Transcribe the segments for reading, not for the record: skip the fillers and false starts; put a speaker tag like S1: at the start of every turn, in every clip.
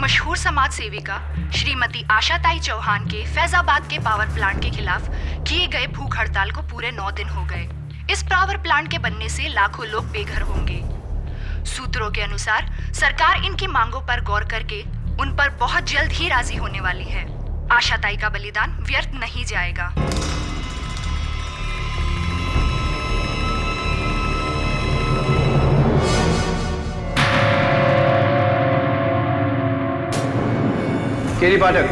S1: मशहूर समाज सेविका श्रीमती आशाताई चौहान के फैजाबाद के पावर प्लांट के खिलाफ किए गए भूख हड़ताल को पूरे 9 दिन हो गए। इस पावर प्लांट के बनने से लाखों लोग बेघर होंगे। सूत्रों के अनुसार सरकार इनकी मांगों पर गौर करके उन पर बहुत जल्द ही राजी होने वाली है। आशाताई का बलिदान व्यर्थ नहीं जाएगा।
S2: केरी पाठक।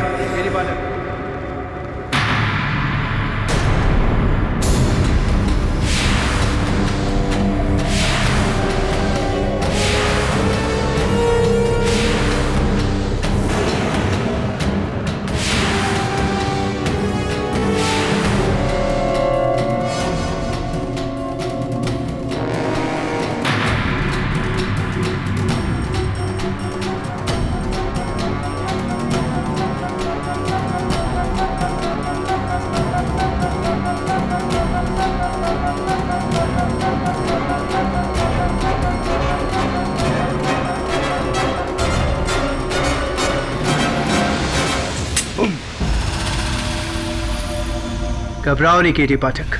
S2: घबराओ नहीं केटी पाठक,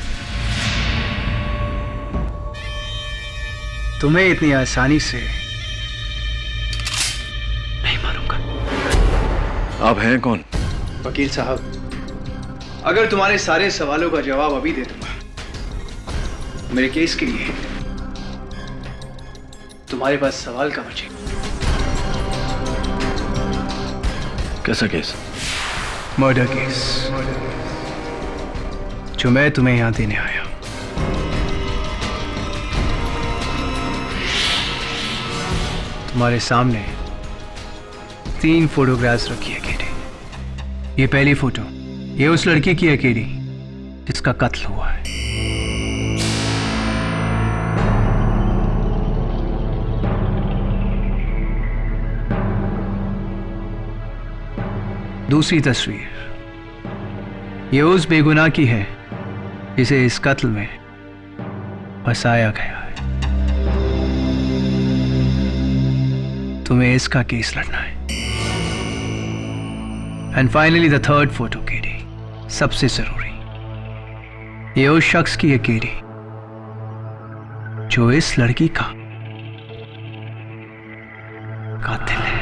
S2: तुम्हें इतनी आसानी से नहीं मारूंगा।
S3: आप हैं कौन?
S2: वकील साहब, अगर तुम्हारे सारे सवालों का जवाब अभी दे दूंगा मेरे केस के लिए तुम्हारे पास सवाल का बचे।
S3: कैसा केस?
S2: मर्डर केस जो मैं तुम्हें यहां देने आया। तुम्हारे सामने 3 फोटोग्राफ्स रखी है केडी। ये पहली फोटो, ये उस लड़की की है केडी जिसका कत्ल हुआ है। दूसरी तस्वीर, ये उस बेगुनाह की है जिसे इस कत्ल में फंसाया गया है। तुम्हें इसका केस लड़ना है। And finally the third photo KD, सबसे जरूरी, ये उस शख्स की है केडी जो इस लड़की का कातिल है।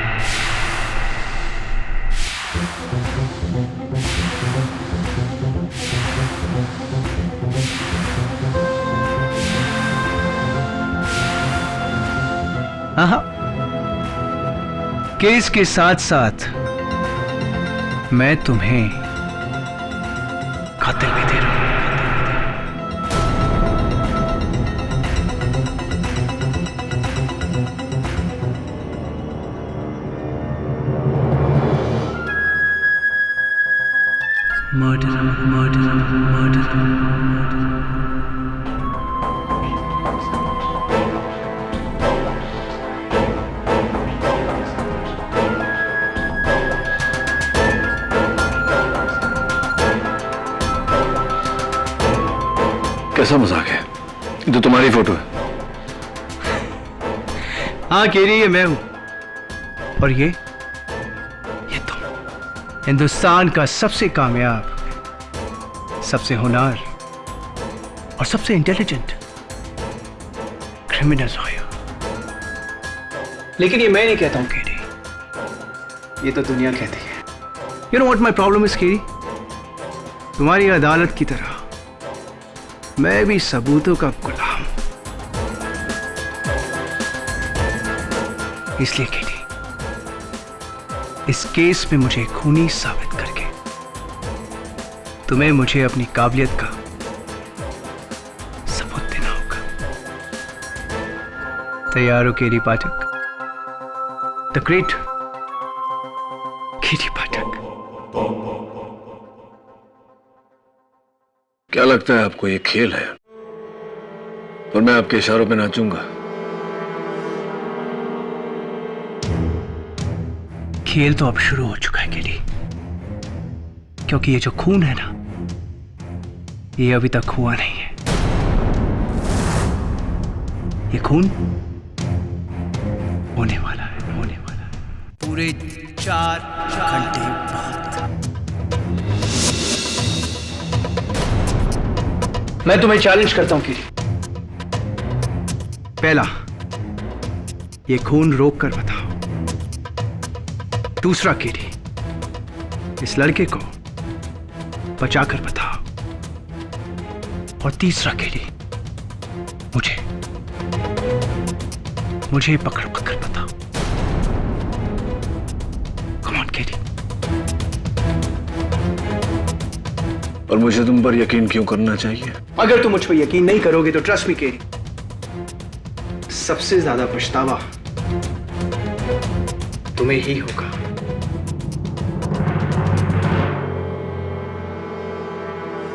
S2: हाँ, केस के साथ साथ मैं तुम्हें कातिल भी दे रहा हूं। Murder, murder, murder.
S3: कैसा मजाक है? ये तो तुम्हारी फोटो है।
S2: हाँ केरी, ये मैं हूं। और ये तुम, हिंदुस्तान का सबसे कामयाब, सबसे होनहार और सबसे इंटेलिजेंट क्रिमिनल हो। लेकिन ये मैं नहीं कहता हूं केरी, ये तो दुनिया कहती है। You know what my problem is Kerry? तुम्हारी अदालत की तरह मैं भी सबूतों का गुलाम। इसलिए केटी, इस केस में मुझे खूनी साबित करके तुम्हें मुझे अपनी काबिलियत का सबूत देना होगा। तैयार हो केरी पाठक? द ग्रेट केरी पाठक।
S3: क्या लगता है आपको ये खेल है और मैं आपके इशारों पे नाचूंगा?
S2: खेल तो अब शुरू हो चुका है केडी, क्योंकि ये जो खून है ना, ये अभी तक हुआ नहीं है। ये खून होने वाला है, होने वाला है। पूरे 4 घंटे बाद। मैं तुम्हें चैलेंज करता हूं किरी। पहला, ये खून रोक कर बताओ। दूसरा किरी, इस लड़के को बचाकर बताओ। और तीसरा किरी, मुझे पकड़ बताओ। कम ऑन किरी।
S3: और मुझे तुम पर यकीन क्यों करना चाहिए?
S2: अगर तुम मुझ पर यकीन नहीं करोगे तो ट्रस्ट मी केरी, सबसे ज्यादा पछतावा तुम्हें ही होगा।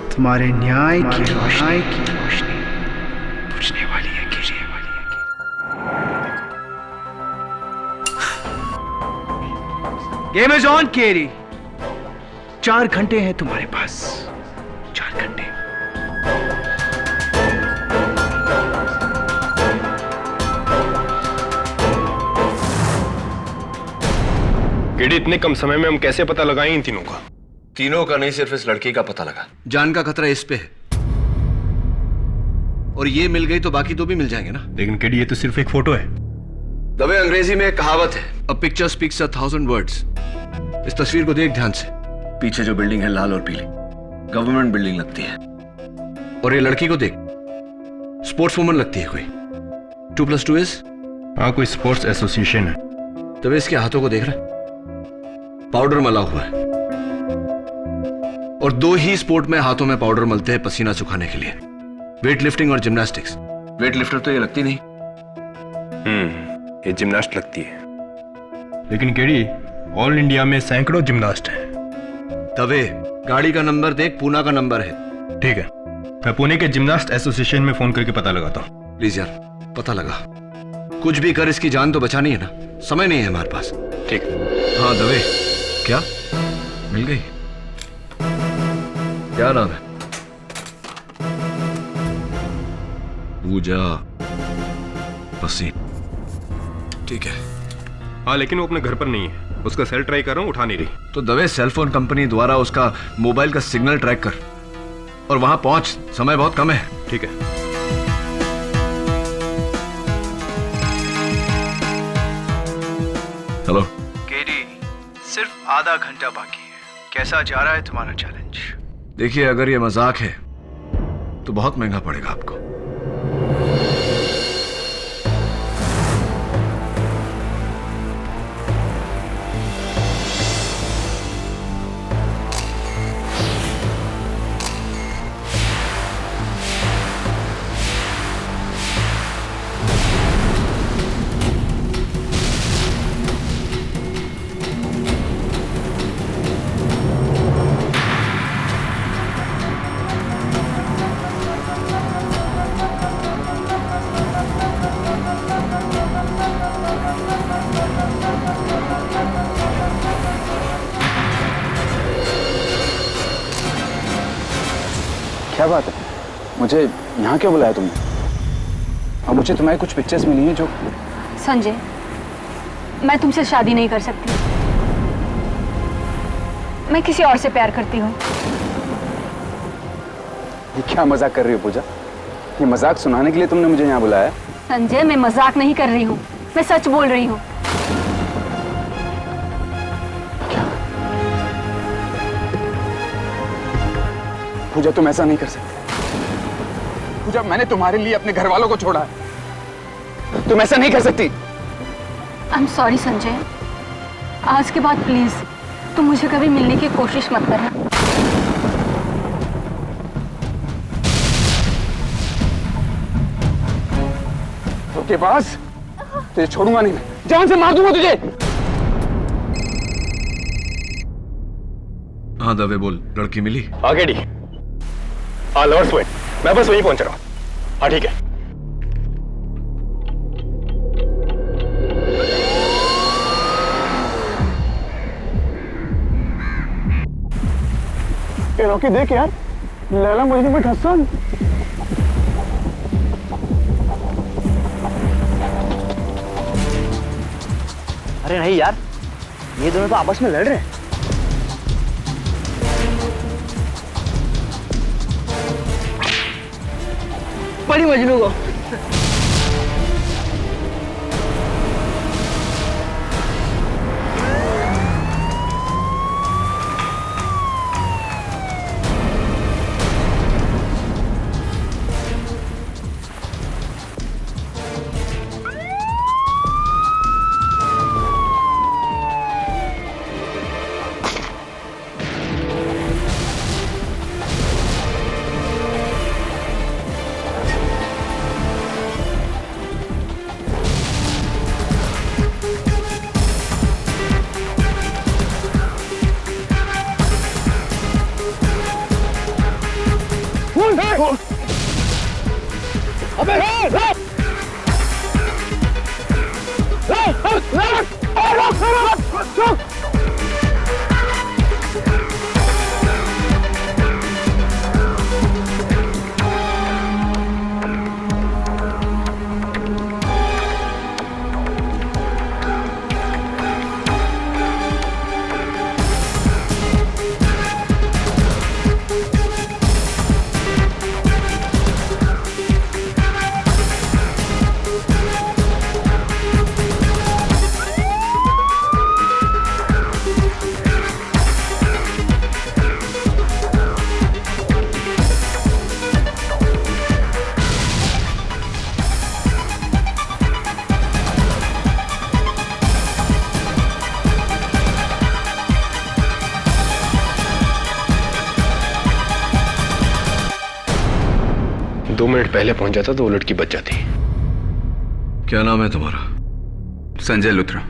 S2: तुम्हारे न्याय की रोशनी बुझने वाली है केरी। गेम इज ऑन केरी। 4 घंटे हैं तुम्हारे पास। 4 घंटे।
S4: केडी, इतने कम समय में हम कैसे पता लगाएं इन तीनों का?
S3: तीनों का नहीं, सिर्फ इस लड़की का पता लगा।
S5: जान का खतरा इस पे है, और ये मिल गई तो बाकी 2 भी मिल जाएंगे ना।
S4: लेकिन केडी, ये तो सिर्फ एक फोटो है।
S3: दबे, अंग्रेजी में एक कहावत है,
S5: अ पिक्चर स्पीक्स 1,000 वर्ड्स। इस तस्वीर को देख ध्यान से।
S3: पीछे जो बिल्डिंग है लाल और पीली, गवर्नमेंट बिल्डिंग लगती है।
S5: और ये लड़की को देख, स्पोर्ट्स वुमन लगती है कोई। 2+2 इज?
S4: हाँ, कोई स्पोर्ट्स एसोसिएशन है।
S5: तब इसके हाथों को देख रहा है, पाउडर मला हुआ है। और 2 ही स्पोर्ट में हाथों में पाउडर मलते हैं पसीना सुखाने के लिए, वेट लिफ्टिंग और जिम्नास्टिक्स।
S3: वेट लिफ्टर तो ये लगती नहीं।
S4: ये जिम्नास्ट लगती है। लेकिन केडी, ऑल इंडिया में सैकड़ों जिम्नास्ट हैं।
S5: तवे, गाड़ी का नंबर देख, पूना का नंबर है।
S4: ठीक है, मैं पुणे के जिम्नास्ट एसोसिएशन में फोन करके पता लगाता हूँ।
S5: प्लीज यार, पता लगा। कुछ भी कर, इसकी जान तो बचानी है ना। समय नहीं है हमारे पास।
S4: ठीक।
S5: हाँ दवे, क्या मिल गई? क्या नाम है? पूजा पसीन। ठीक है।
S4: हाँ, लेकिन वो अपने घर पर नहीं है। उसका सेल ट्राई कर रहा हूँ, उठा नहीं रही।
S5: तो दवे, सेलफोन कंपनी द्वारा उसका मोबाइल का सिग्नल ट्रैक कर और वहां पहुंच। समय बहुत कम है।
S4: ठीक है।
S5: हेलो
S2: केडी, सिर्फ आधा घंटा बाकी है। कैसा जा रहा है तुम्हारा चैलेंज?
S5: देखिए, अगर ये मजाक है तो बहुत महंगा पड़ेगा आपको।
S6: क्या बात है? मुझे यहाँ क्यों बुलाया तुमने? और मुझे तुम्हारी कुछ पिक्चर्स मिली हैं जो...
S7: संजय, मैं तुमसे शादी नहीं कर सकती। मैं किसी और से प्यार करती हूँ।
S6: ये क्या मजाक कर रही हो पूजा? ये मजाक सुनाने के लिए तुमने मुझे यहाँ बुलाया?
S7: संजय, मैं मजाक नहीं कर रही हूँ, मैं सच बोल रही हूँ।
S6: पूजा, तुम ऐसा नहीं कर सकते। पूजा, मैंने तुम्हारे लिए अपने घर वालों को छोड़ा है। तुम ऐसा नहीं कर सकती।
S7: I am sorry Sanjay. आज के बाद प्लीज तुम मुझे कभी मिलने की कोशिश मत करना।
S6: के पास तुझे छोड़ूंगा नहीं, जान से मार दूंगा तुझे।
S5: हाँ दवे, बोल। लड़की मिली?
S4: आगे डी। हाँ, लवर्स पॉइंट। मैं बस वहीं पहुंच रहा हूँ। हाँ ठीक है।
S6: रॉकी, देख यार, लैला मुझे में ठसन।
S8: अरे नहीं यार,
S2: ये दोनों तो आपस में लड़ रहे हैं। बड़ी मजनू को।
S3: दो मिनट पहले पहुंच जाता तो वो लड़की बच जाती।
S5: क्या नाम है तुम्हारा?
S6: Sanjay Luthra,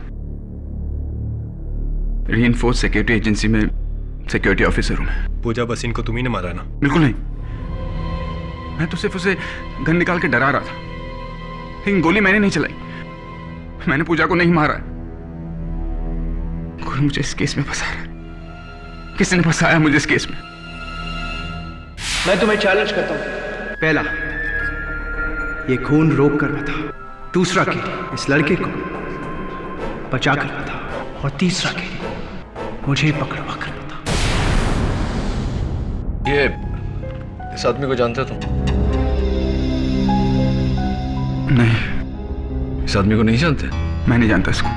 S6: reinforce security agency में सिक्योरिटी ऑफिसर हूं मैं।
S4: पूजा बसिन को तुम्ही ने मारा ना?
S6: बिल्कुल नहीं, मैं तो सिर्फ उसे गन निकाल के डरा रहा था, लेकिन गोली मैंने नहीं चलाई। मैंने पूजा को नहीं मारा। कोई मुझे इस केस में फंसा रहा है। किसी ने फंसाया मुझे इस केस में।
S2: मैं तुम्हें चैलेंज करता हूं। पहला, ये खून रोक कर बता। दूसरा के इस लड़के को बचा कर बता। और तीसरा के मुझे पकड़वा कर बता।
S5: ये इस आदमी को जानते हो तुम?
S6: नहीं,
S5: इस आदमी को नहीं जानते?
S6: मैं नहीं जानता इसको।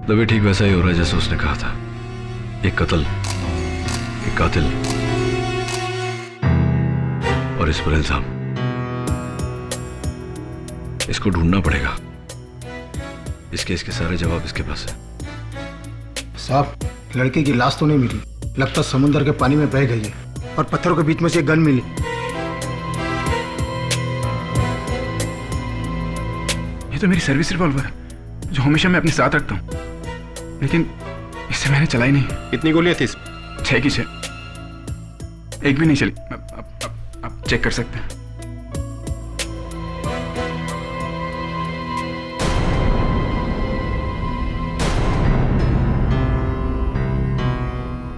S5: तभी ठीक वैसा ही हो रहा है जैसे उसने कहा था। एक कत्ल, एक कातिल और इस पर इल्जाम। इसको ढूंढना पड़ेगा। इस केस के सारे जवाब इसके पास है।
S8: साहब, लड़के की लाश तो नहीं मिली, लगता समुद्र के पानी में बह गई है और पत्थरों के बीच में से एक गन मिली।
S6: ये तो मेरी सर्विस रिवॉल्वर है जो हमेशा मैं अपने साथ रखता हूं, लेकिन इससे मैंने चलाई नहीं।
S4: कितनी गोलियां थी?
S6: 6 की 6, एक भी नहीं चली। आप चेक कर सकते हैं।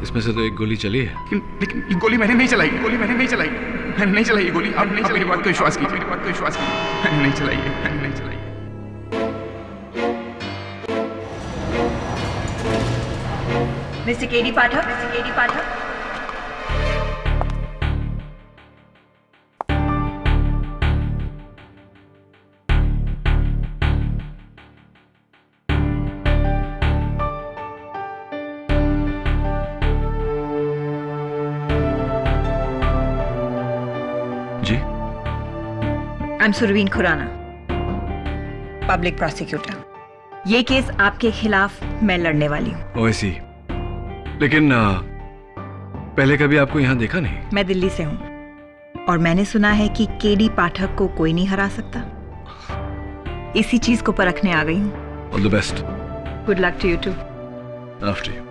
S5: इसमें से तो एक गोली चली है।
S6: लेकिन ये गोली मैंने नहीं चलाई। मैंने नहीं चलाई ये गोली। आप मेरी बात को विश्वास कीजिए। मैंने नहीं चलाई है।
S9: मिस्टर केडी पाठक,
S6: जी,
S9: I am Surveen Khurana, public prosecutor. ये केस आपके खिलाफ मैं लड़ने वाली हूँ।
S5: ओएसी, लेकिन पहले कभी आपको यहाँ देखा नहीं।
S9: मैं दिल्ली से हूँ और मैंने सुना है कि केडी पाठक को कोई नहीं हरा सकता। इसी चीज को परखने आ गई हूँ।
S5: All the best.
S9: Good luck to you too.
S5: After you.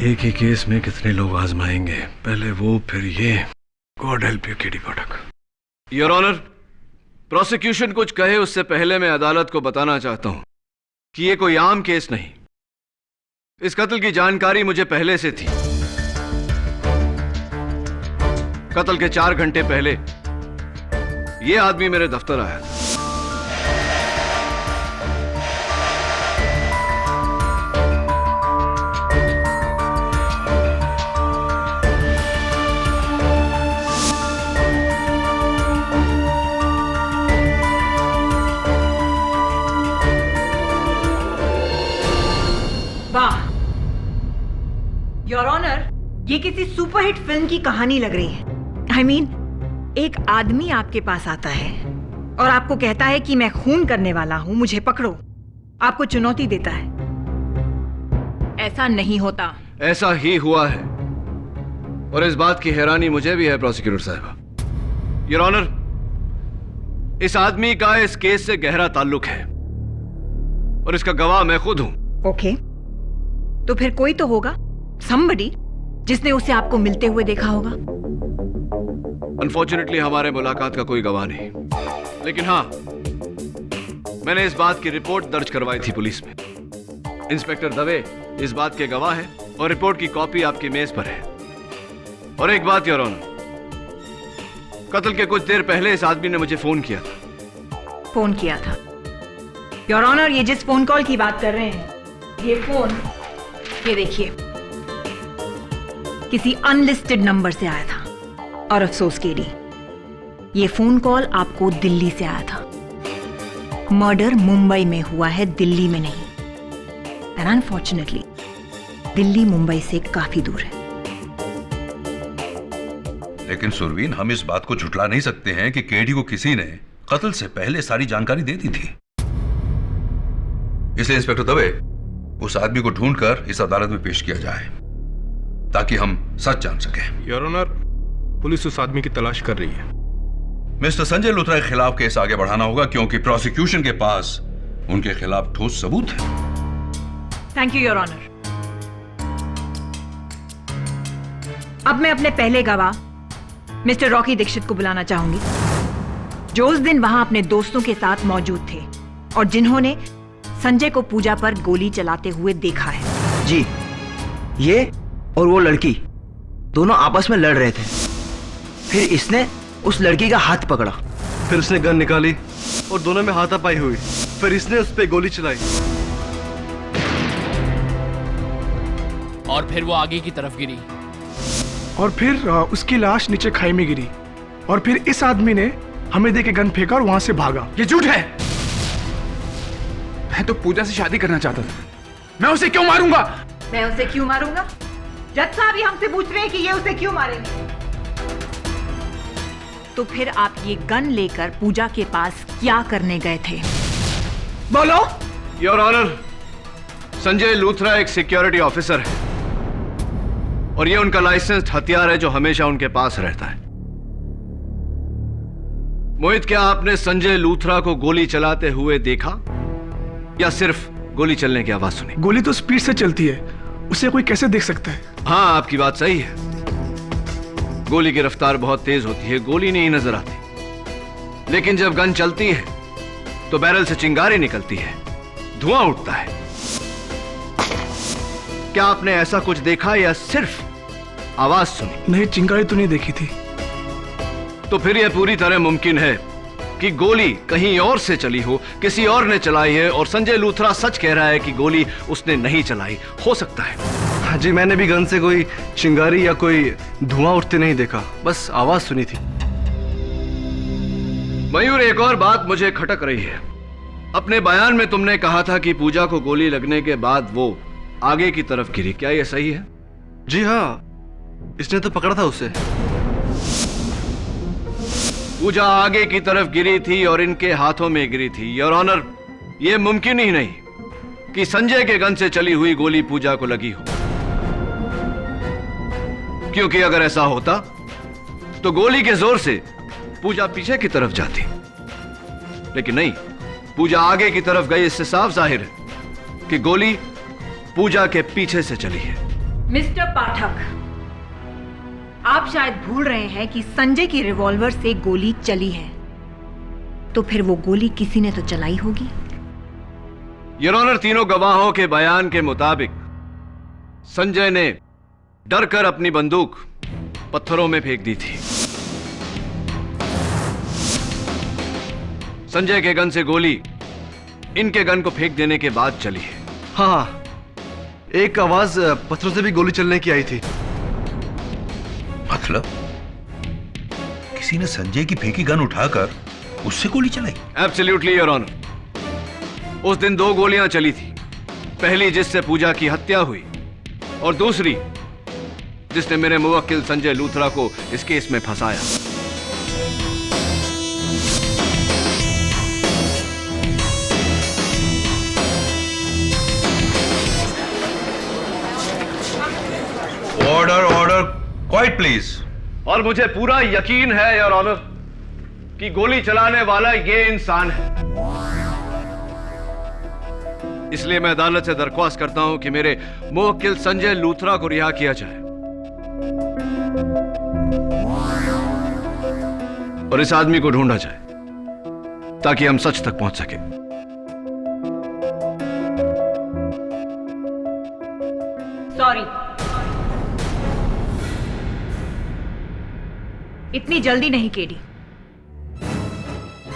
S5: एक ही केस में कितने लोग आजमाएंगे, पहले वो फिर ये। God help you KD Pathak. Your honour, prosecution कुछ कहे उससे पहले मैं अदालत को बताना चाहता हूं कि ये कोई आम केस नहीं। इस कत्ल की जानकारी मुझे पहले से थी। कत्ल के 4 घंटे पहले ये आदमी मेरे दफ्तर आया था।
S9: ये किसी सुपरहिट फिल्म की कहानी लग रही है। I mean, एक आदमी आपके पास आता है और आपको कहता है कि मैं खून करने वाला हूं, मुझे पकड़ो। आपको चुनौती देता है। ऐसा नहीं होता।
S5: ऐसा ही हुआ है, और इस बात की हैरानी मुझे भी है प्रोसिक्यूटर साहब। योर ऑनर, इस आदमी का इस केस से गहरा ताल्लुक है और इसका गवाह मैं खुद हूं।
S9: ओके, तो फिर कोई तो होगा, somebody, जिसने उसे आपको मिलते हुए देखा होगा।
S5: अनफॉर्चुनेटली हमारे मुलाकात का कोई गवाह नहीं, लेकिन हाँ, मैंने इस बात की रिपोर्ट दर्ज करवाई थी पुलिस में। इंस्पेक्टर दवे इस बात के गवाह हैं और रिपोर्ट की कॉपी आपकी मेज पर है। और एक बात योर ऑनर, कत्ल के कुछ देर पहले इस आदमी ने मुझे फोन किया था।
S9: फोन किया था? योर ऑनर, ये जिस फोन कॉल की बात कर रहे हैं, ये फोन, ये देखिए, किसी अनलिस्टेड नंबर से आया था। और अफसोस केडी, ये फोन कॉल आपको दिल्ली से आया था। मर्डर मुंबई में हुआ है, दिल्ली में नहीं। एंड अनफॉर्चुनेटली दिल्ली मुंबई से काफी दूर है।
S10: लेकिन सुरवीन, हम इस बात को झुठला नहीं सकते हैं कि केडी को किसी ने कत्ल से पहले सारी जानकारी दे दी थी। इसलिए इंस्पेक्टर दवे, उस आदमी को ढूंढकर इस अदालत में पेश किया जाए ताकि हम सच जान सकें।
S4: योर ऑनर, पुलिस उस आदमी की तलाश कर रही है।
S10: मिस्टर संजय लूथरा के खिलाफ केस आगे बढ़ाना होगा क्योंकि प्रोसिक्यूशन के पास उनके खिलाफ ठोस सबूत है।
S9: Thank you your honour. अब मैं अपने पहले गवाह मिस्टर रॉकी दीक्षित को बुलाना चाहूंगी, जो उस दिन वहां अपने दोस्तों के साथ मौजूद थे और जिन्होंने संजय को पूजा पर गोली चलाते हुए देखा है।
S2: जी, ये और वो लड़की दोनों आपस में लड़ रहे थे। फिर इसने उस लड़की का हाथ पकड़ा,
S11: फिर उसने गन निकाली और दोनों में हाथापाई हुई। फिर इसने उस पे गोली चलाई
S12: और फिर वो आगे की तरफ गिरी
S13: और फिर उसकी लाश नीचे खाई में गिरी और फिर इस आदमी ने हमें देके गन फेंका और वहां से भागा।
S6: ये झूठ है। मैं तो पूजा से शादी करना चाहता था। मैं उसे क्यों मारूंगा?
S9: मैं उसे क्यों मारूंगा? जज साहब ही हमसे पूछ रहे हैं कि ये उसे क्यों मारेंगे। तो फिर आप ये गन लेकर पूजा के पास क्या करने गए थे? बोलो।
S5: योर ऑनर, संजय लूथरा एक सिक्योरिटी ऑफिसर है और ये उनका लाइसेंस्ड हथियार है जो हमेशा उनके पास रहता है। मोहित, क्या आपने संजय लूथरा को गोली चलाते हुए देखा या सिर्फ गोली चलने की आवाज सुनी?
S13: गोली तो स्पीड से चलती है, उसे कोई कैसे देख सकता है?
S5: हाँ, आपकी बात सही है। गोली की रफ्तार बहुत तेज होती है, गोली नहीं नजर आती। लेकिन जब गन चलती है तो बैरल से चिंगारी निकलती है, धुआं उठता है। क्या आपने ऐसा कुछ देखा या सिर्फ आवाज सुनी?
S13: नहीं, चिंगारी तो नहीं देखी थी।
S5: तो फिर यह पूरी तरह मुमकिन है कि गोली कहीं और से चली हो, किसी और ने चलाई है और संजय लूथरा सच कह रहा है कि गोली उसने नहीं चलाई। हो सकता है।
S11: हाँ जी, मैंने भी गन से कोई चिंगारी या कोई धुआं उठते नहीं देखा, बस आवाज सुनी थी।
S5: मयूर, एक और बात मुझे खटक रही है। अपने बयान में तुमने कहा था कि पूजा को गोली लगने के बाद वो आगे की तरफ गिरी, क्या यह सही है?
S11: जी हाँ, इसने तो पकड़ा था उसे।
S5: पूजा आगे की तरफ गिरी थी और इनके हाथों में गिरी थी। योर ऑनर, यह मुमकिन ही नहीं कि संजय के गन से चली हुई गोली पूजा को लगी हो, क्योंकि अगर ऐसा होता तो गोली के जोर से पूजा पीछे की तरफ जाती, लेकिन नहीं, पूजा आगे की तरफ गई। इससे साफ जाहिर है कि गोली पूजा के पीछे से चली है।
S9: मिस्टर पाठक, आप शायद भूल रहे हैं कि संजय की रिवॉल्वर से गोली चली है, तो फिर वो गोली किसी ने तो चलाई होगी।
S5: योर ऑनर, तीनों गवाहों के बयान के मुताबिक संजय ने डरकर अपनी बंदूक पत्थरों में फेंक दी थी। संजय के गन से गोली इनके गन को फेंक देने के बाद चली है।
S11: हाँ, एक आवाज पत्थरों से भी गोली चलने की आई थी।
S10: मतलब किसी ने संजय की फेंकी गन उठाकर उससे गोली चलाई?
S5: Absolutely your honour. उस दिन 2 गोलियां चली थी, पहली जिससे पूजा की हत्या हुई और दूसरी जिसने मेरे मुवक्किल संजय लूथरा को इस केस में फंसाया।
S10: Order order, quite please.
S5: और मुझे पूरा यकीन है योर ऑनर कि गोली चलाने वाला ये इंसान है। इसलिए मैं अदालत से दरख्वास्त करता हूं कि मेरे मुवक्किल संजय लूथरा को रिहा किया जाए और इस आदमी को ढूंढा जाए ताकि हम सच तक पहुंच सके।
S9: सॉरी, इतनी जल्दी नहीं केडी।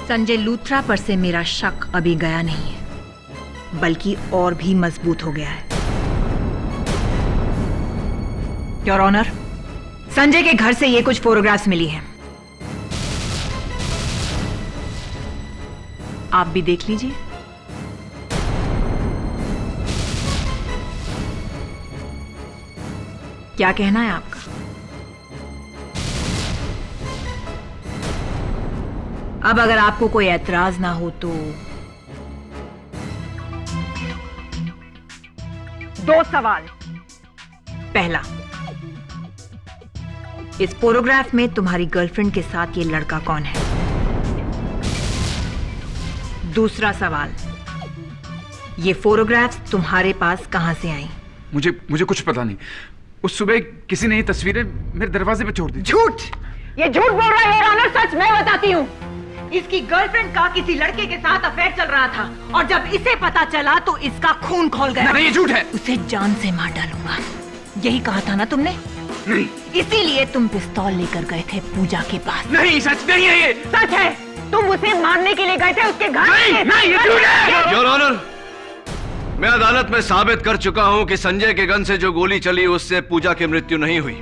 S9: संजय लूथरा पर से मेरा शक अभी गया नहीं है, बल्कि और भी मजबूत हो गया है। योर ऑनर, संजय के घर से ये कुछ फोटोग्राफ्स मिली हैं, आप भी देख लीजिए। क्या कहना है आपका? अब अगर आपको कोई ऐतराज ना हो तो 2 सवाल। पहला, इस फोटोग्राफ में तुम्हारी गर्लफ्रेंड के साथ ये लड़का कौन है? दूसरा सवाल, ये फोटोग्राफ्स तुम्हारे पास कहां से आई?
S6: मुझे कुछ पता नहीं। उस सुबह किसी ने ये तस्वीरें मेरे दरवाजे पे छोड़ दी।
S9: झूठ! ये झूठ बोल रहा है योर ऑनर। सच मैं बताती हूँ। इसकी गर्लफ्रेंड का किसी लड़के के साथ अफेयर चल रहा था और जब इसे पता चला तो इसका खून खौल गया।
S6: नहीं, ये झूठ है।
S9: उसे जान से मार डालूंगा, यही कहा था ना तुमने?
S6: नहीं।
S9: इसीलिए तुम पिस्तौल लेकर गए थे पूजा के पास।
S6: नहीं, सच नहीं है ये।
S9: सच है। तुम उसे मारने के लिए गए थे उसके घर।
S6: नहीं, ये झूठ है।
S5: योर ऑनर, मैं अदालत में साबित कर चुका हूं कि संजय के गन से जो गोली चली उससे पूजा की मृत्यु नहीं हुई।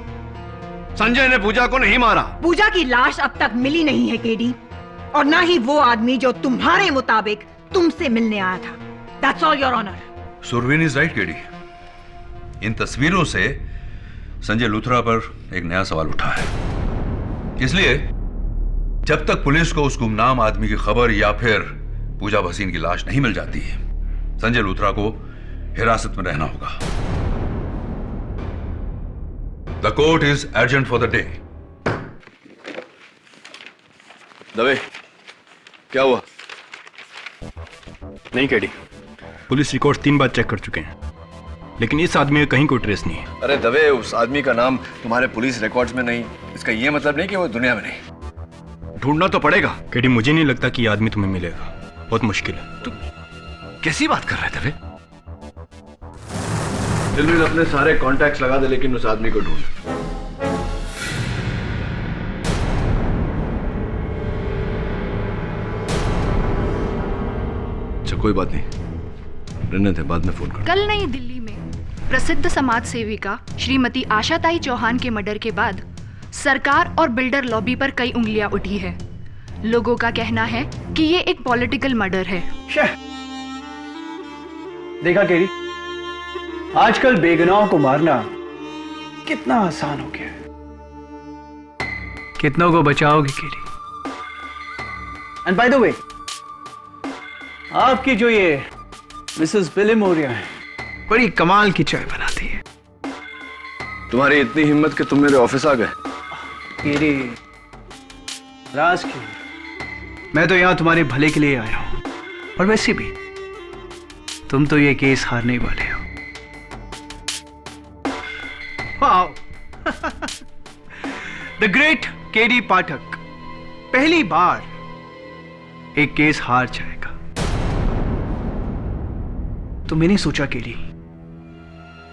S5: संजय ने पूजा को नहीं मारा।
S9: पूजा की लाश अब तक मिली नहीं है केडी, और ना ही वो आदमी जो तुम्हारे मुताबिक तुमसे मिलने आया था। That's all, Your Honor.
S10: Surveen is right KD. इन तस्वीरों से संजय लूथरा पर एक नया सवाल उठा है। इसलिए जब तक पुलिस को उस गुमनाम आदमी की खबर या फिर पूजा भसीन की लाश नहीं मिल जाती है, संजय लूथरा को हिरासत में रहना होगा। The court is urgent for the day.
S5: Dave, क्या हुआ?
S4: नहीं केडी, पुलिस रिकॉर्ड 3 बार चेक कर चुके हैं, लेकिन इस आदमी का कहीं कोई ट्रेस नहीं है।
S5: अरे दवे, उस आदमी का नाम तुम्हारे पुलिस रिकॉर्ड्स में नहीं, इसका ये मतलब नहीं कि वो दुनिया में नहीं। ढूंढना तो पड़ेगा।
S4: केडी, मुझे नहीं लगता कि ये आदमी तुम्हें मिलेगा, बहुत मुश्किल है।
S5: तू कैसी बात कर रहा है दवे? दिलवीर, अपने सारे कॉन्टैक्ट्स लगा दे, लेकिन उस आदमी को ढूंढ। कोई बात नहीं, रहने दे, बाद में फोन कर।
S1: कल नई दिल्ली में प्रसिद्ध समाज सेविका श्रीमती आशाताई चौहान के मर्डर के बाद सरकार और बिल्डर लॉबी पर कई उंगलियां उठी है। लोगों का कहना है कि ये एक पॉलिटिकल मर्डर है।
S2: देखा केरी, आजकल बेगुनाहों को मारना कितना आसान हो गया है। कितनों को बचाओगे केरी? एंड बाय द वे, आपकी जो ये मिसेस बिली मोरिया है, बड़ी कमाल की चाय बनाती है।
S5: तुम्हारी इतनी हिम्मत कि तुम मेरे ऑफिस आ गए?
S2: केरी, राज की, मैं तो यहां तुम्हारे भले के लिए आया हूं, और वैसे भी तुम तो ये केस हारने ही वाले हो। वाओ, द ग्रेट केडी पाठक पहली बार एक केस हार जाएगा। तो मैंने सोचा केडी,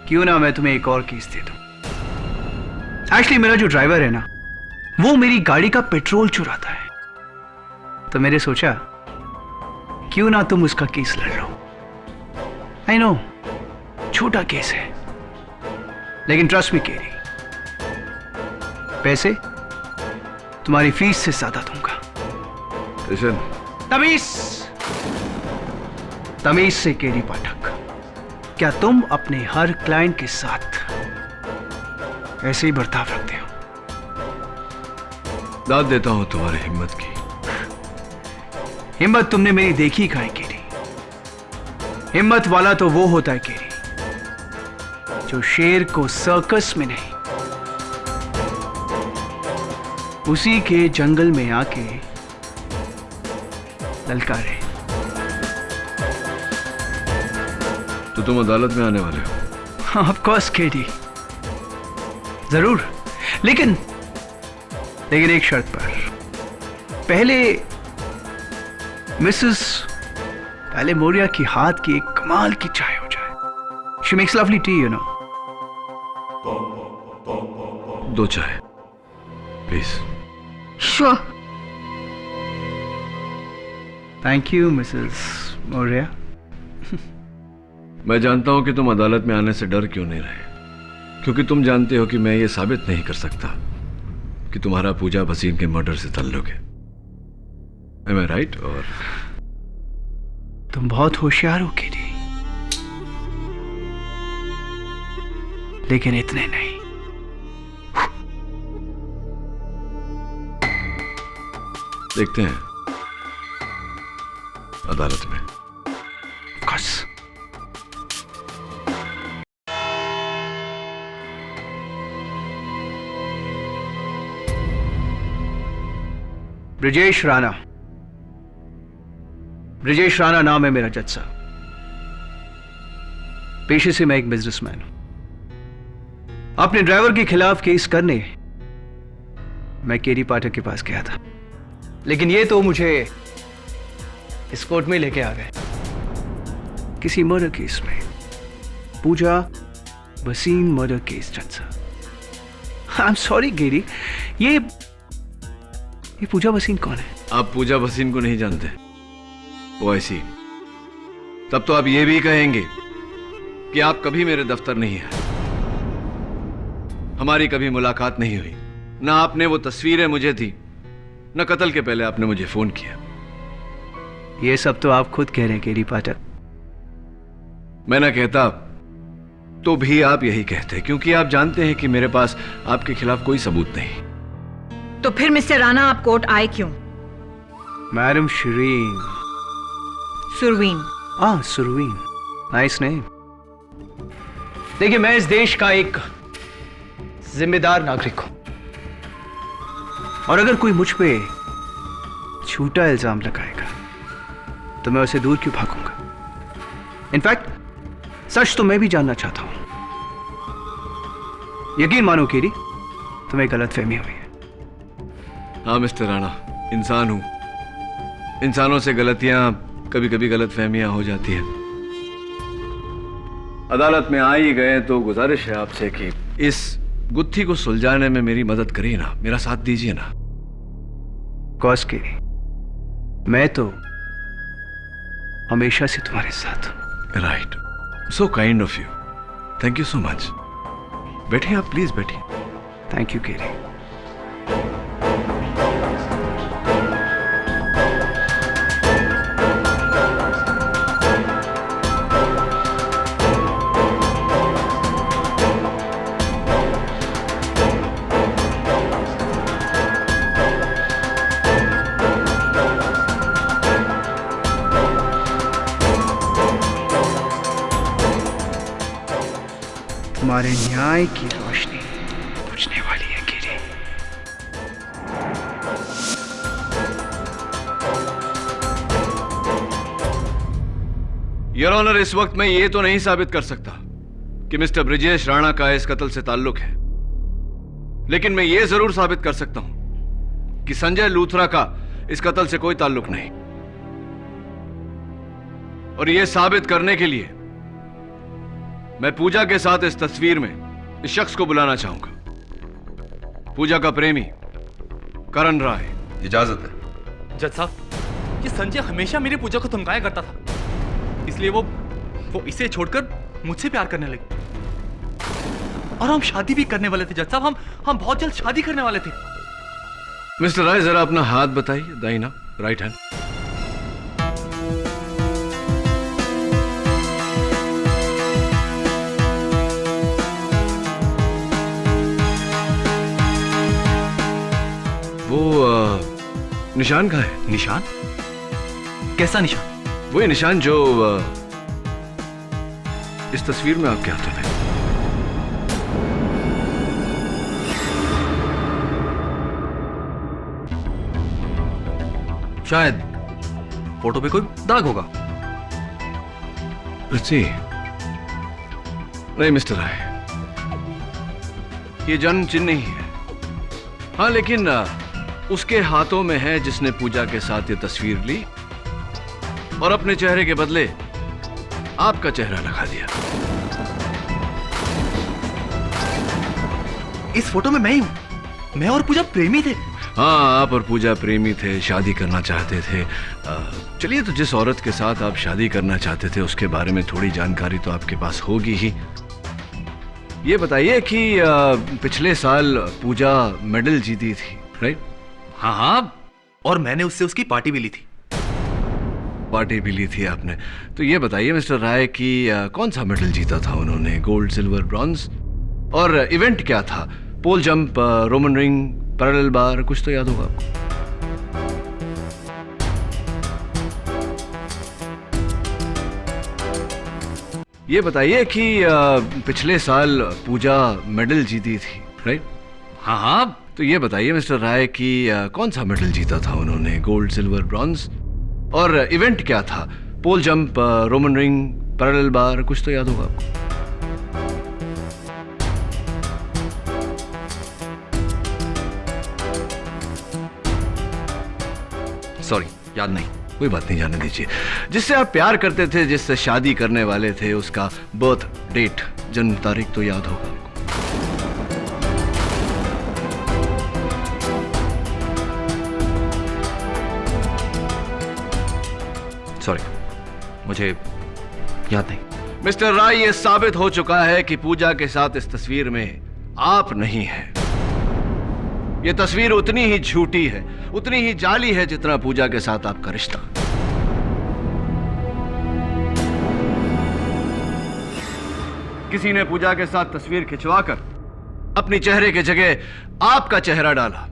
S2: क्यों ना मैं तुम्हें एक और केस दे दूं। एक्चुअली मेरा जो ड्राइवर है ना, वो मेरी गाड़ी का पेट्रोल चुराता है, तो मैंने सोचा क्यों ना तुम उसका केस लड़ लो। आई नो, छोटा केस है, लेकिन ट्रस्ट मी केडी, पैसे तुम्हारी फीस से ज्यादा दूंगा। तमीज से केडी पाठक, क्या तुम अपने हर क्लाइंट के साथ ऐसे ही बर्ताव रखते हो।
S5: दाद देता हूं तुम्हारी हिम्मत की।
S2: हिम्मत तुमने मेरी देखी कहाँ है केरी? हिम्मत वाला तो वो होता है केरी जो शेर को सर्कस में नहीं, उसी के जंगल में आके ललकारे।
S5: तो तुम अदालत में आने वाले हो?
S2: ऑफ कोर्स केडी, जरूर, लेकिन एक शर्त पर। पहले मिसेस पैलेमोरिया की हाथ की एक कमाल की चाय हो जाए। She makes lovely T, you know.
S5: 2 चाय please.
S7: Sure.
S2: Thank you Mrs Maurya.
S5: मैं जानता हूं कि तुम अदालत में आने से डर क्यों नहीं रहे, क्योंकि तुम जानते हो कि मैं ये साबित नहीं कर सकता कि तुम्हारा पूजा भसीन के मर्डर से ताल्लुक है। Am I right? और
S2: तुम बहुत होशियार हो केडी, लेकिन इतने नहीं।
S5: देखते हैं अदालत में।
S2: बस ब्रिजेश राणा, ब्रिजेश राणा नाम है मेरा जज साहब। पेशे से मैं एक बिजनेसमैन हूं। अपने ड्राइवर के खिलाफ केस करने मैं केडी पाठक के पास गया था, लेकिन ये तो मुझे इस कोर्ट में लेके आ गए किसी मर्डर केस में। पूजा भसीन मर्डर केस जज साहब। आई एम सॉरी केडी, ये पूजा भसीन कौन है?
S5: आप पूजा भसीन को नहीं जानते? वो ऐसी, तब तो आप ये भी कहेंगे कि आप कभी मेरे दफ्तर नहीं आए, हमारी कभी मुलाकात नहीं हुई, ना आपने वो तस्वीरें मुझे दी, न कत्ल के पहले आपने मुझे फोन किया।
S2: ये सब तो आप खुद कह रहे हैं केडी पाठक।
S5: मैं ना कहता तो भी आप यही कहते, क्योंकि आप जानते हैं कि मेरे पास आपके खिलाफ कोई सबूत नहीं।
S9: तो फिर मिस्टर राणा आप कोर्ट आए क्यों?
S2: मैडम शिरीन।
S9: सुरवीन।
S2: हाँ सुरवीन, नाइस नेम। देखिए, मैं इस देश का एक जिम्मेदार नागरिक हूं, और अगर कोई मुझ पे झूठा इल्जाम लगाएगा तो मैं उसे दूर क्यों भागूंगा? इनफैक्ट सच तो मैं भी जानना चाहता हूं। यकीन मानो केडी, तुम्हें गलतफहमी हुई है।
S5: हाँ मिस्टर राणा, इंसान हूं, इंसानों से गलतियां, कभी कभी गलतफहमियां हो जाती हैं। अदालत में आ ही गए तो गुजारिश है आपसे कि इस गुत्थी को सुलझाने में मेरी मदद करिए ना, मेरा साथ दीजिए ना।
S2: कॉस के मैं तो हमेशा से तुम्हारे साथ हूं।
S5: Right, so kind of you, thank you so much. बैठिए आप, प्लीज बैठिए।
S2: Thank you KD. तुम्हारे न्याय की रोशनी बुझने वाली है केडी।
S5: योर ऑनर, इस वक्त मैं ये तो नहीं साबित कर सकता कि मिस्टर ब्रिजेश राणा का इस कत्ल से ताल्लुक है, लेकिन मैं ये जरूर साबित कर सकता हूं कि संजय लूथरा का इस कत्ल से कोई ताल्लुक नहीं। और यह साबित करने के लिए मैं पूजा के साथ इस तस्वीर में इस शख्स को बुलाना चाहूंगा, पूजा का प्रेमी करण राय।
S10: इजाजत है।
S6: जज साहब, ये संजय हमेशा मेरी पूजा को धमकाया करता था, इसलिए वो इसे छोड़कर मुझसे प्यार करने लगी, और हम शादी भी करने वाले थे जज साहब। हम बहुत जल्द शादी करने वाले थे।
S5: मिस्टर राय, जरा अपना हाथ बताइए, दाहिना, राइट हैंड। निशान कहाँ है?
S6: निशान? कैसा निशान?
S5: वही निशान जो इस तस्वीर में आपके हाथों में।
S6: शायद फोटो पे कोई दाग होगा।
S5: नहीं मिस्टर राय, ये जन्म चिन्ह नहीं है। हाँ लेकिन उसके हाथों में है जिसने पूजा के साथ ये तस्वीर ली और अपने चेहरे के बदले आपका चेहरा लगा दिया।
S6: इस फोटो में मैं ही हूं। मैं और पूजा प्रेमी थे।
S5: हाँ, आप और पूजा प्रेमी थे, शादी करना चाहते थे। चलिए, तो जिस औरत के साथ आप शादी करना चाहते थे उसके बारे में थोड़ी जानकारी तो आपके पास होगी ही। ये बताइए कि पिछले साल पूजा मेडल जीती थी, राइट?
S6: हाँ हाँ, और मैंने उससे उसकी पार्टी भी ली थी।
S5: पार्टी भी ली थी आपने? तो ये बताइए मिस्टर राय कि कौन सा मेडल जीता था उन्होंने? Gold, silver, bronze? और इवेंट क्या था? पोल जंप, रोमन रिंग, पैरेलल बार, कुछ तो याद होगा आपको? ये बताइए कि पिछले साल पूजा मेडल जीती थी, राइट?
S6: हाँ हाँ।
S5: तो ये बताइए मिस्टर राय कि कौन सा मेडल जीता था उन्होंने? Gold, silver, bronze? और इवेंट क्या था? पोल जंप, रोमन रिंग, पैरेलल बार, कुछ तो याद होगा आपको?
S6: सॉरी, याद नहीं।
S5: कोई बात नहीं, जाने दीजिए। जिससे आप प्यार करते थे, जिससे शादी करने वाले थे, उसका बर्थ डेट, जन्म तारीख तो याद होगा आपको?
S6: सॉरी, मुझे याद नहीं।
S5: मिस्टर राय, ये साबित हो चुका है कि पूजा के साथ इस तस्वीर में आप नहीं हैं। ये तस्वीर उतनी ही झूठी है, उतनी ही जाली है जितना पूजा के साथ आपका रिश्ता। किसी ने पूजा के साथ तस्वीर खिंचवाकर अपनी चेहरे के जगह आपका चेहरा डाला,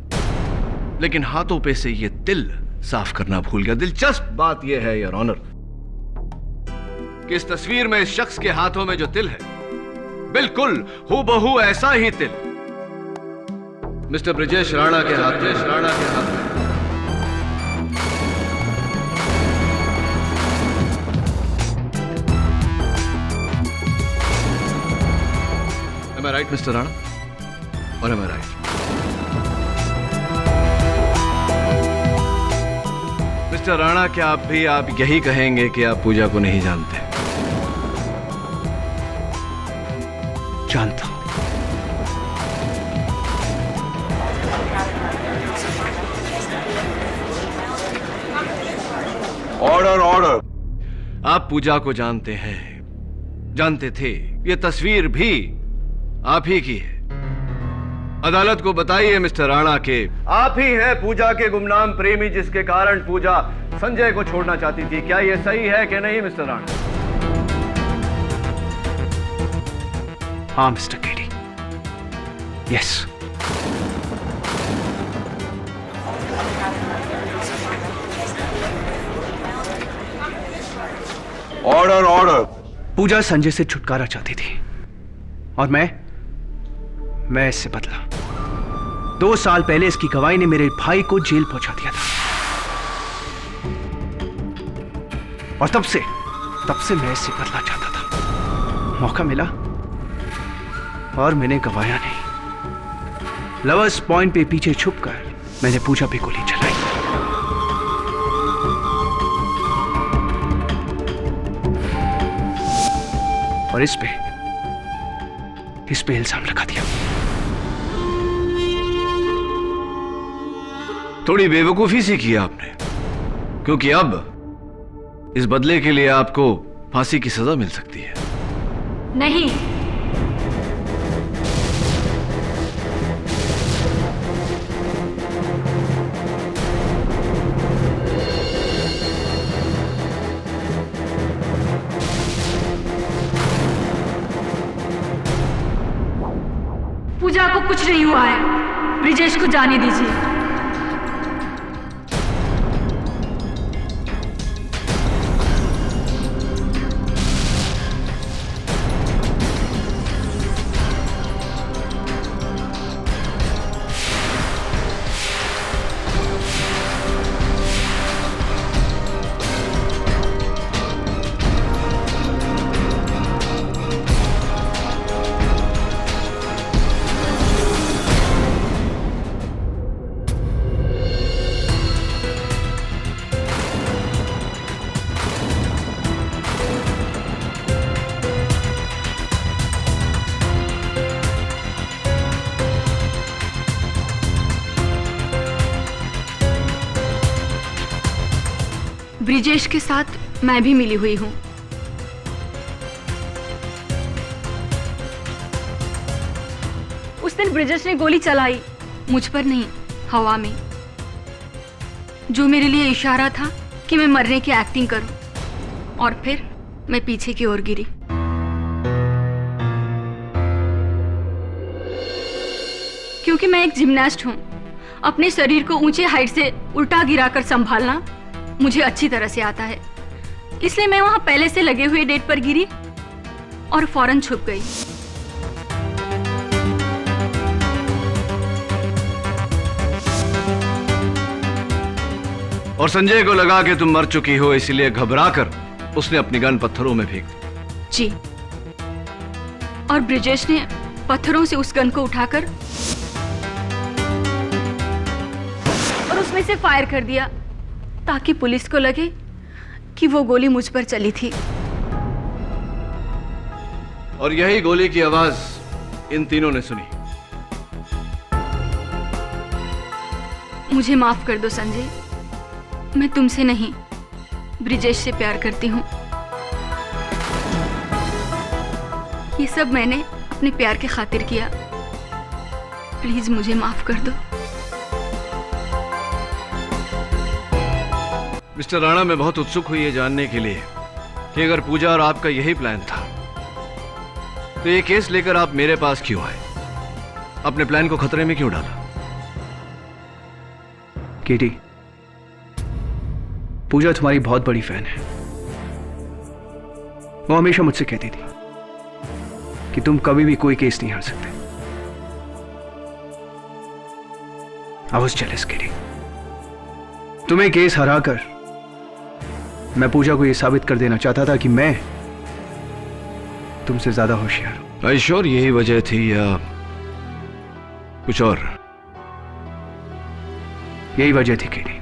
S5: लेकिन हाथों पे से ये तिल साफ करना भूल गया। दिलचस्प बात यह है योर ऑनर कि इस तस्वीर में इस शख्स के हाथों में जो तिल है, बिल्कुल हूबहू ऐसा ही तिल मिस्टर ब्रिजेश राणा के हाथ में। Am I right, Mr. Rana? Or am I right? Mister Rana, क्या आप यही कहेंगे कि आप पूजा को नहीं जानते?
S2: जानता हूं।
S10: Order order.
S5: आप पूजा को जानते हैं, जानते थे। ये तस्वीर भी आप ही की है। अदालत को बताइए मिस्टर राणा के आप ही हैं पूजा के गुमनाम प्रेमी, जिसके कारण पूजा संजय को छोड़ना चाहती थी। क्या यह सही है कि नहीं मिस्टर राणा?
S2: हाँ mister KD, yes.
S10: Order order.
S2: Pooja Sanjay से छुटकारा चाहती थी और मैं इससे बदला। 2 साल पहले इसकी गवाही ने मेरे भाई को जेल पहुंचा दिया था और तब से मैं इससे बदला चाहता था। मौका मिला और मैंने गवाया नहीं। लवर्स पॉइंट पे पीछे छुपकर मैंने पूजा पे गोली चलाई। और इस पे इल्जाम लगा दिया।
S5: थोड़ी बेवकूफी सी की आपने, क्योंकि अब इस बदले के लिए आपको फांसी की सजा मिल सकती है।
S7: नहीं, पूजा को कुछ नहीं हुआ है। ब्रिजेश को जाने दीजिए। ब्रिजेश के साथ मैं भी मिली हुई हूँ। उस दिन ब्रिजेश ने गोली चलाई, मुझ पर नहीं, हवा में, जो मेरे लिए इशारा था कि मैं मरने की एक्टिंग करूं। और फिर मैं पीछे की ओर गिरी। क्योंकि मैं एक जिम्नास्ट हूं, अपने शरीर को ऊंचे हाइट से उल्टा गिराकर संभालना मुझे अच्छी तरह से आता है। इसलिए मैं वहां पहले से लगे हुए डेट पर गिरी और फौरन छुप गई।
S5: और संजय को लगा कि तुम मर चुकी हो, इसलिए घबराकर उसने अपनी गन पत्थरों में फेंक दी।
S7: जी, और ब्रिजेश ने पत्थरों से उस गन को उठाकर और उसमें से फायर कर दिया ताकि पुलिस को लगे कि वो गोली मुझ पर चली थी।
S5: और यही गोली की आवाज इन तीनों ने सुनी।
S7: मुझे माफ कर दो संजय, मैं तुमसे नहीं, ब्रिजेश से प्यार करती हूँ। ये सब मैंने अपने प्यार के खातिर किया। प्लीज मुझे माफ कर दो।
S5: मिस्टर राणा, मैं बहुत उत्सुक हुई ये जानने के लिए कि अगर पूजा और आपका यही प्लान था तो ये केस लेकर आप मेरे पास क्यों आए? अपने प्लान को खतरे में क्यों डाला?
S2: केटी, पूजा तुम्हारी बहुत बड़ी फैन है। वो हमेशा मुझसे कहती थी कि तुम कभी भी कोई केस नहीं हार सकते। I was jealous, केटी। तुम्हें केस हराकर मैं पूजा को यह साबित कर देना चाहता था कि मैं तुमसे ज्यादा होशियार हूं।
S5: आई श्योर यही वजह थी या कुछ और?
S2: यही वजह थी केटी।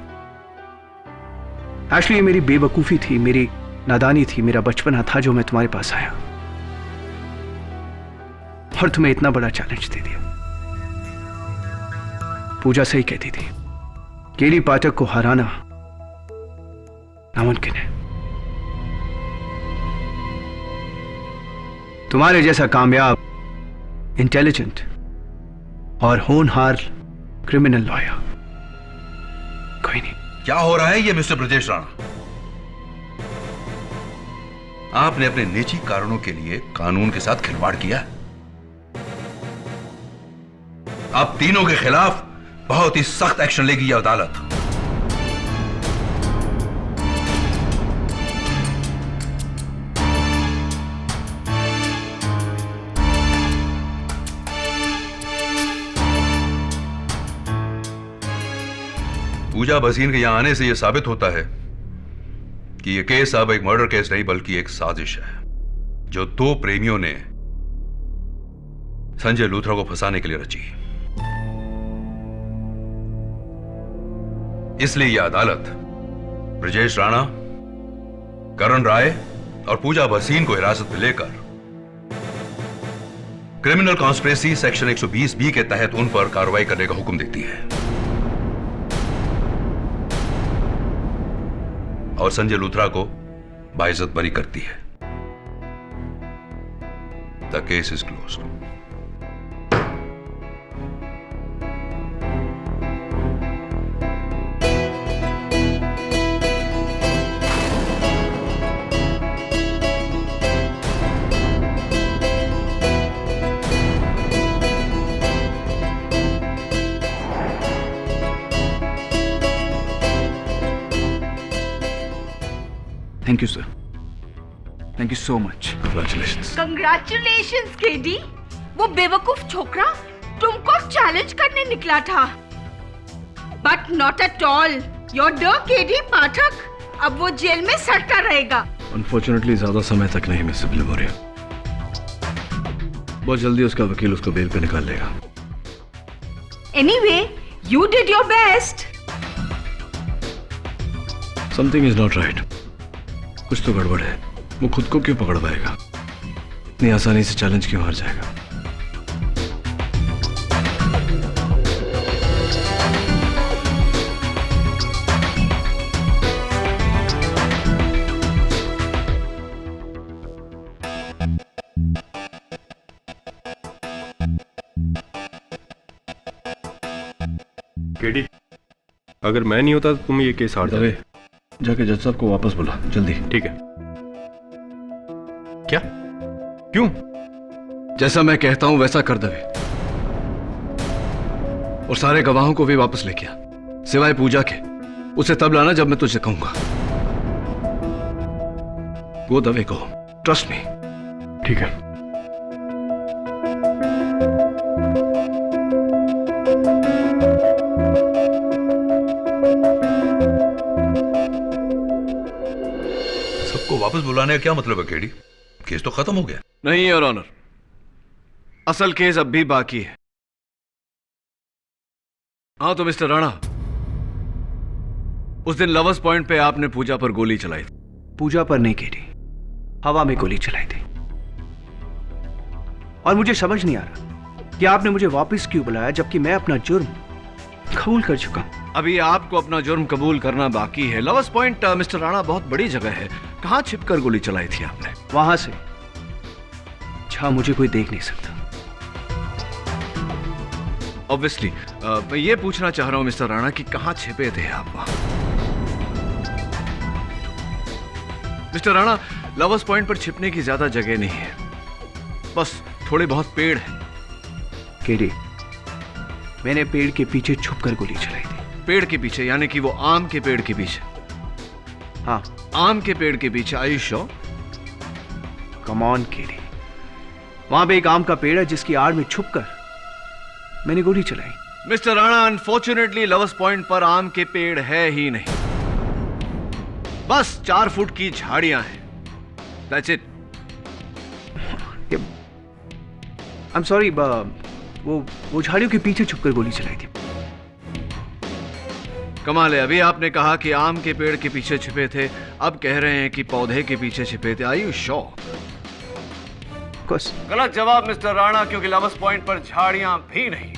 S2: एक्चुअली ये मेरी बेवकूफी थी, मेरी नादानी थी, मेरा बचपना था जो मैं तुम्हारे पास आया और तुम्हें इतना बड़ा चैलेंज दे दिया। पूजा सही कहती थी, केली पाठक को हराना नामुमकिन है। तुम्हारे जैसा कामयाब, इंटेलिजेंट और होनहार क्रिमिनल लॉयर कोई नहीं।
S10: क्या हो रहा है ये मिस्टर ब्रजेश राणा? आपने अपने निजी कारणों के लिए कानून के साथ खिलवाड़ किया। आप तीनों के खिलाफ बहुत ही सख्त एक्शन लेगी यह अदालत। पूजा भसीन के यहां आने से यह साबित होता है कि यह केस अब एक मर्डर केस नहीं बल्कि एक साजिश है जो दो प्रेमियों ने संजय लूथरा को फंसाने के लिए रची। इसलिए यह अदालत ब्रजेश राणा, करण राय और पूजा भसीन को हिरासत में लेकर क्रिमिनल कॉन्स्पिरेसी सेक्शन 120B के तहत उन पर कार्रवाई करने का हुक्म देती है और संजय लूथरा को बाइज्जत बरी करती है। The case is closed.
S2: Thank you sir, thank you so much.
S5: Congratulations.
S12: Congratulations KD. वो बेवकूफ छोकरा तुमको चैलेंज करने निकला था, but not at all your डर केडी पाठक। अब वो जेल में सड़ता रहेगा।
S5: अनफॉर्चुनेटली ज्यादा समय तक नहीं मिस मेमोरी। बहुत जल्दी उसका वकील उसको बेल पे निकाल लेगा।
S12: Anyway you did your best.
S5: Something is not right. कुछ तो गड़बड़ है। वो खुद को क्यों पकड़ पाएगा? इतनी आसानी से चैलेंज क्यों हार जाएगा?
S4: केडी, अगर मैं नहीं होता तो तुम ये केस हार जाते।
S5: जाके जज साहब को वापस बुला जल्दी।
S4: ठीक है। क्या? क्यों?
S5: जैसा मैं कहता हूं वैसा कर दवे, और सारे गवाहों को भी वापस लेके आ, सिवाय पूजा के। उसे तब लाना जब मैं तुझे कहूंगा। गो दवे को, ट्रस्ट मी।
S4: ठीक है।
S10: सबको वापस बुलाने का क्या मतलब है केडी? केस तो खत्म हो गया।
S5: नहीं योर ऑनर, असल केस अब भी बाकी है। हाँ तो मिस्टर राणा, उस दिन लवर्स पॉइंट पे आपने पूजा पर गोली चलाई थी।
S2: पूजा पर नहीं केडी, हवा में गोली चलाई थी। और मुझे समझ नहीं आ रहा कि आपने मुझे वापस क्यों बुलाया, जबकि मैं अपना जुर्म कबूल कर चुका।
S5: अभी आपको अपना जुर्म कबूल करना बाकी है। लवर्स पॉइंट मिस्टर राणा बहुत बड़ी जगह है। कहां छिपकर गोली चलाई थी आपने?
S2: वहां से जहां मुझे कोई देख नहीं सकता।
S5: ऑब्वियसली मैं ये पूछना चाह रहा हूं मिस्टर राणा कि कहां छिपे थे आप वहां? मिस्टर राणा, लवर्स पॉइंट पर छिपने की ज्यादा जगह नहीं है, बस थोड़े बहुत पेड़ हैं।
S2: केडी, मैंने पेड़ के पीछे छुपकर गोली चलाई थी।
S5: पेड़ के पीछे यानी कि वो आम के पेड़ के पीछे?
S2: हाँ,
S5: आम के पेड़ के पीछे। Are you sure?
S2: Come on KD, वहां पे एक आम का पेड़ है जिसकी आड़ में छुपकर मैंने गोली चलाई।
S5: Mister Rana, unfortunately lovers point पर आम के पेड़ है ही नहीं, बस 4 फुट की झाड़ियां हैं। That's it.
S2: I'm sorry, वो झाड़ियों के पीछे छुपकर गोली चलाई थी।
S5: कमाल है, अभी आपने कहा कि आम के पेड़ के पीछे छिपे थे, अब कह रहे हैं कि पौधे के पीछे छिपे थे। Are you sure? गलत जवाब मिस्टर राणा, क्योंकि लवर्स पॉइंट पर झाड़ियां भी नहीं,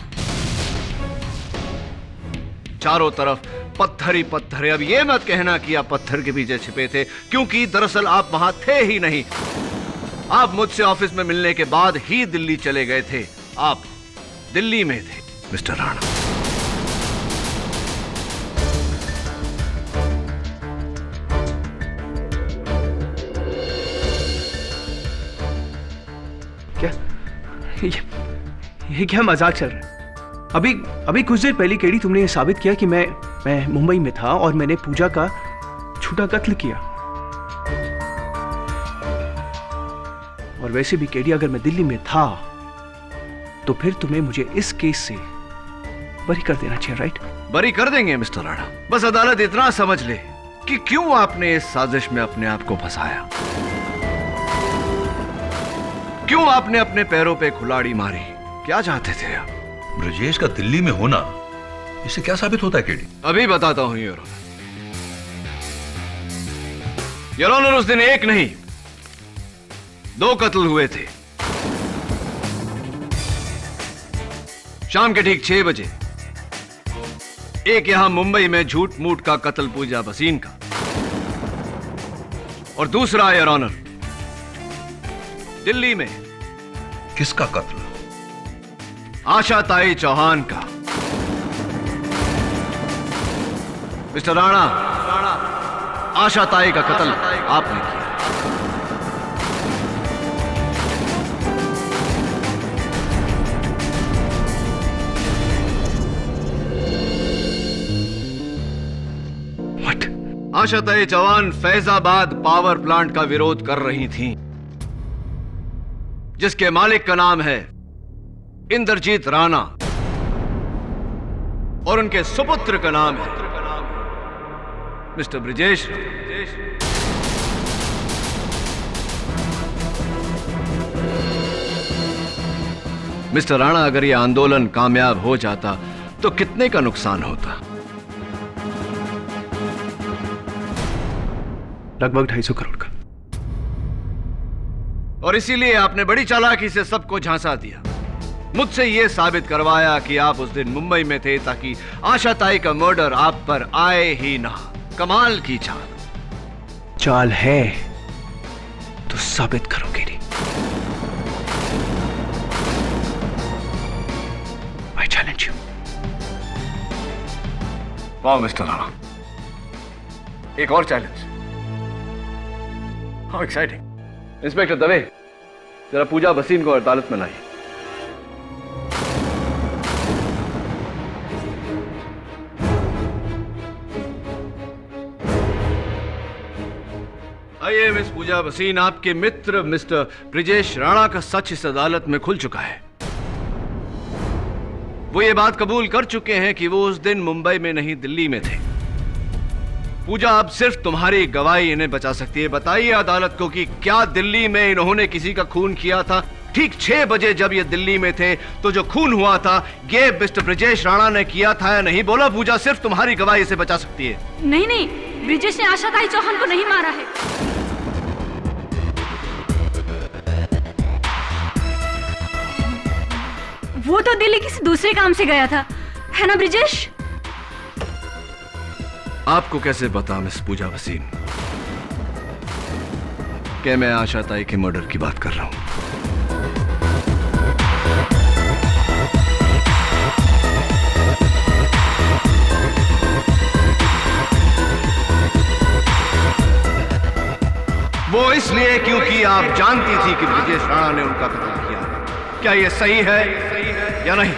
S5: चारों तरफ पत्थर ही पत्थर है। अब ये मत कहना कि आप पत्थर के पीछे छिपे थे, क्योंकि दरअसल आप वहां थे ही नहीं। आप मुझसे ऑफिस में मिलने के बाद ही दिल्ली चले गए थे। आप दिल्ली में थे मिस्टर राणा।
S2: क्या ये क्या मजाक चल रहा है? अभी कुछ देर पहले केडी तुमने ये साबित किया कि मैं मुंबई में था और मैंने पूजा का झूठा कत्ल किया। और वैसे भी केडी, अगर मैं दिल्ली में था तो फिर तुम्हें मुझे इस केस से बरी कर देना चाहिए, राइट?
S5: बरी कर देंगे मिस्टर राणा, बस अदालत इतना समझ ले कि क्यों आपने इस साजिश में अपने आप को फंसाया, क्यों आपने अपने पैरों पे कुल्हाड़ी मारी, क्या चाहते थे आप?
S10: ब्रजेश का दिल्ली में होना इससे क्या साबित होता है केडी?
S5: अभी बताता हूं योर ऑनर। योर ऑनर, उस दिन एक नहीं 2 कत्ल हुए थे। शाम के ठीक 6 बजे एक यहां मुंबई में झूठ मूठ का कत्ल पूजा भसीन का, और दूसरा योर ऑनर दिल्ली में।
S10: किसका कत्ल?
S5: आशाताई चौहान का। मिस्टर राणा, आशाताई का कत्ल आपने किया।
S2: What?
S5: Ashatai Chauhan Faizabad power plant का विरोध कर रही थीं, जिसके मालिक का नाम है इंद्रजीत राणा और उनके सुपुत्र का नाम है मिस्टर ब्रिजेश। मिस्टर राणा, अगर यह आंदोलन कामयाब हो जाता तो कितने का नुकसान होता?
S2: लगभग 250 करोड़ का।
S5: और इसीलिए आपने बड़ी चालाकी से सबको झांसा दिया, मुझसे यह साबित करवाया कि आप उस दिन मुंबई में थे ताकि आशाताई का मर्डर आप पर आए ही ना। कमाल की
S2: चाल है तो साबित करोगे नहीं। I challenge you.
S5: वाह मिस्टर राणा, एक और challenge. How exciting. Inspector Dave, जरा पूजा भसीन को अदालत में लाइए। आइए मिस पूजा भसीन, आपके मित्र मिस्टर ब्रिजेश राणा का सच इस अदालत में खुल चुका है। वो ये बात कबूल कर चुके हैं कि वो उस दिन मुंबई में नहीं दिल्ली में थे। पूजा, अब सिर्फ तुम्हारी गवाही इन्हें बचा सकती है। बताइए अदालत को कि क्या दिल्ली में इन्होंने किसी का खून किया था? ठीक 6 बजे जब ये दिल्ली में थे तो जो खून हुआ था ये मिस्टर ब्रिजेश राणा ने किया था या नहीं? बोला पूजा, सिर्फ तुम्हारी गवाही इसे बचा सकती है।
S7: नहीं नहीं, ब्रिजेश ने आशाताई चौहान को नहीं मारा है। वो तो दिल्ली किसी दूसरे काम से गया था, है ना ब्रिजेश?
S5: आपको कैसे पता मिस पूजा भसीन कि मैं आशाताई के मर्डर की बात कर रहा हूं? वो इसलिए क्योंकि आप जानती थी कि ब्रिजेश राणा ने उनका कत्ल किया। क्या ये सही है या नहीं?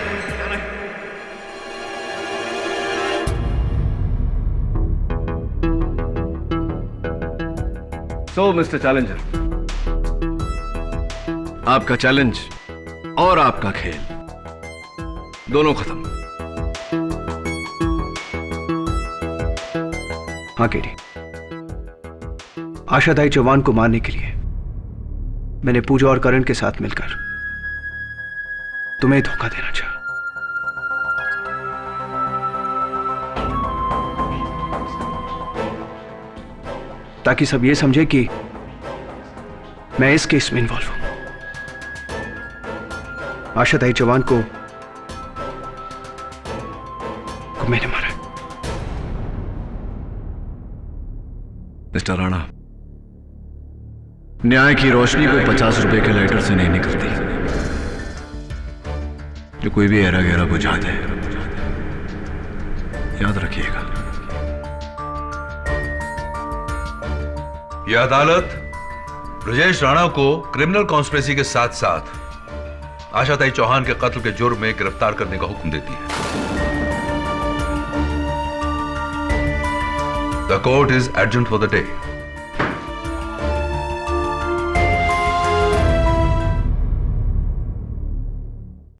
S5: सो मिस्टर चैलेंजर, आपका चैलेंज और आपका खेल दोनों खत्म।
S2: हाँ केडी, आशाताई चौहान को मारने के लिए मैंने पूजा और करण के साथ मिलकर तुम्हें धोखा देना चाहा। ताकि सब ये समझे कि मैं इस केस में इन्वॉल्व हूं। आशाताई चौहान को मैंने मारा।
S5: मिस्टर राणा, न्याय की रोशनी को 50 रुपए के लाइटर से नहीं निकलती जो कोई भी गहरा गहरा बुझा दे। याद रखिएगा।
S10: यह अदालत ब्रजेश राणा को क्रिमिनल कॉन्स्पिरेसी के साथ साथ आशाताई चौहान के कत्ल के जुर्म में गिरफ्तार करने का हुक्म देती है। The court is adjourned for the day.